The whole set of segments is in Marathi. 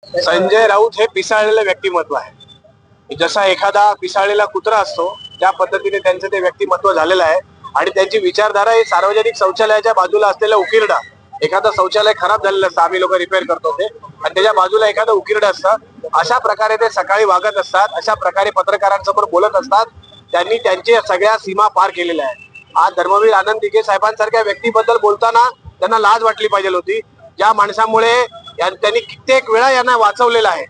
संजय राऊत हे पिसाळलेलं व्यक्तिमत्व आहे। जसा एखादा पिसाळलेला कुत्रा असतो त्या पद्धतीने त्यांचं ते व्यक्तिमत्व झालेलं आहे आणि त्यांची विचारधारा ही सार्वजनिक शौचालयाच्या बाजूला असलेला उकिरडा, एखादा शौचालय खराब झालेलं असतं, आम्ही लोक रिपेअर करतो ते, आणि त्याच्या बाजूला एखादं उकिरडं असतं, अशा प्रकारे ते सकाळी वागत असतात, अशा प्रकारे पत्रकारांसमोर बोलत असतात। त्यांनी त्यांच्या सगळ्या सीमा पार केलेल्या आहेत। आज धर्मवीर आनंद दिघे साहेबांसारख्या व्यक्तीबद्दल बोलताना त्यांना लाज वाटली पाहिजे होती, ज्या माणसामुळे त्यांनी कित्येक वेळा यांना वाचवलेलं आहे।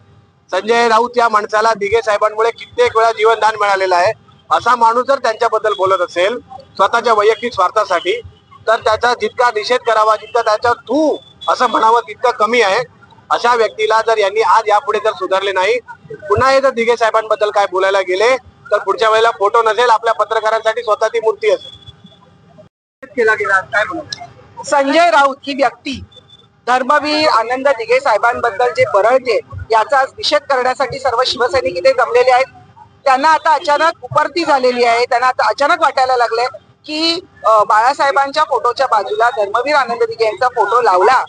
संजय राऊत या माणसाला दिघे साहेबांमुळे कित्येक वेळा जीवनदान मिळालेलं आहे। असा माणूस जर त्यांच्याबद्दल बोलत असेल स्वतःच्या वैयक्तिक स्वार्थासाठी, तर त्याचा जितका निषेध करावा, जितका त्याच्या तू असं म्हणावं तितकं कमी आहे। अशा व्यक्तीला जर यांनी आज यापुढे जर सुधारले नाही, पुन्हा हे जर दिघे साहेबांबद्दल काय बोलायला गेले तर पुढच्या वेळेला फोटो नसेल, आपल्या पत्रकारांसाठी स्वतः ती मूर्ती असेल। केला गेला काय संजय राऊत ही व्यक्ती धर्मवीर आनंद दिघे साहेबांबद्दल जे बरळते याचा निषेध करण्यासाठी सर्व शिवसैनिक इथे जमलेले आहेत। त्यांना आता अचानक उपरती झालेली आहे, त्यांना आता अचानक वाटायला लागले की बाळासाहेबांच्या फोटोच्या बाजूला धर्मवीर आनंद दिघे यांचा फोटो लावला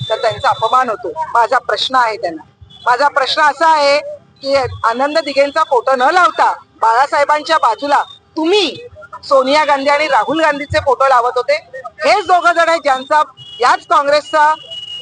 तर त्यांचा अपमान होतो। माझा प्रश्न आहे त्यांना, माझा प्रश्न असा आहे की आनंद दिघेंचा फोटो न लावता बाळासाहेबांच्या बाजूला तुम्ही सोनिया गांधी आणि राहुल गांधीचे फोटो लावत होते। हेच दोघं जण आहेत ज्यांचा याच काँग्रेसचा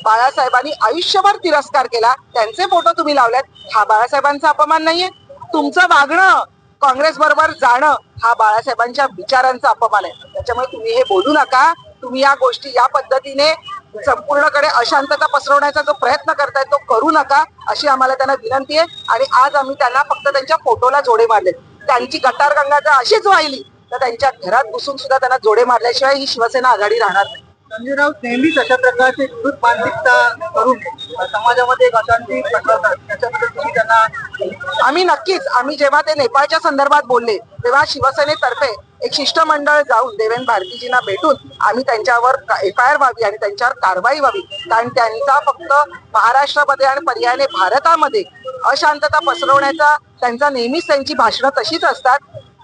बाळासाहेबांनी आयुष्यभर तिरस्कार केला, त्यांचे फोटो तुम्ही लावल्यात। हा बाळासाहेबांचा अपमान नाहीये? तुमचं वागणं, काँग्रेस बरोबर जाणं हा बाळासाहेबांच्या विचारांचा अपमान आहे। त्याच्यामुळे तुम्ही हे बोलू नका। तुम्ही या गोष्टी या पद्धतीने संपूर्णकडे अशांतता पसरवण्याचा जो प्रयत्न करताय तो करू नका, अशी आम्हाला त्यांना विनंती आहे। आणि आज आम्ही त्यांना फक्त त्यांच्या फोटोला जोडे मारले। त्यांची गटारगंगा जर अशीच वाहिली तर त्यांच्या घरात घुसून सुद्धा त्यांना जोडे मारल्याशिवाय ही शिवसेना आघाडी राहणार नाही। संजय राऊत नेहमीच अशा प्रकारची विकृत मानसिकता करून समाजामध्ये एक अशांती पसरवतात, त्याच्याबद्दल तुम्ही त्यांना आम्ही नक्कीच, आम्ही जेव्हा ते नेपाळच्या संदर्भात बोलले तेव्हा शिवसेनेतर्फे एक शिष्टमंडळ जाऊन देवेंद्र भारतीजींना भेटून आम्ही त्यांच्यावर FIR व्हावी आणि त्यांच्यावर कारवाई व्हावी, कारण त्यांचा फक्त महाराष्ट्रामध्ये आणि पर्यायाने भारतामध्ये अशांतता पसरवण्याचा त्यांचा नेहमीच त्यांची भाषणं तशीच असतात।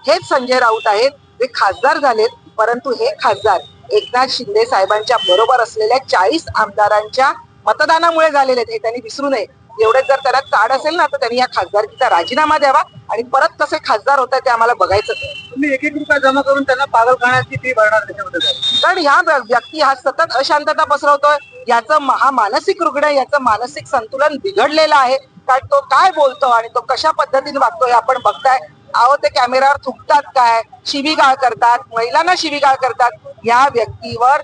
हेच संजय राऊत आहेत, ते खासदार झालेत, परंतु हे खासदार एकनाथ शिंदे साहेबांच्या बरोबर असलेल्या 40 आमदारांच्या मतदानामुळे झालेले आहेत, हे त्यांनी विसरू नये। एवढे जर त्याला काढ असेल ना तर त्यांनी या खासदारकीचा राजीनामा द्यावा आणि परत कसे खासदार होत ते आम्हाला बघायचं। तुम्ही एक रुपया जमा करून त्यांना पागलखान्याची फी भरणार त्याच्याबद्दल? कारण ह्या व्यक्ती हा सतत अशांतता पसरवतोय, याचं हा मानसिक रुग्ण, याचं मानसिक संतुलन बिघडलेलं आहे। कारण तो काय बोलतो आणि तो कशा पद्धतीने वागतो हे आपण बघताय। अहो, ते कॅमेऱ्यावर थुकतात, काय शिवीगाळ करतात, महिलांना शिवीगाळ करतात। या व्यक्तीवर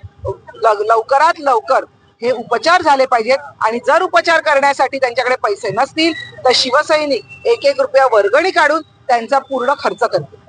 लवकरात लवकर हे उपचार झाले पाहिजेत आणि जर उपचार करण्यासाठी त्यांच्याकडे पैसे नसतील तर शिवसैनिक एक रुपया वर्गणी काढून त्यांचा पूर्ण खर्च करतील।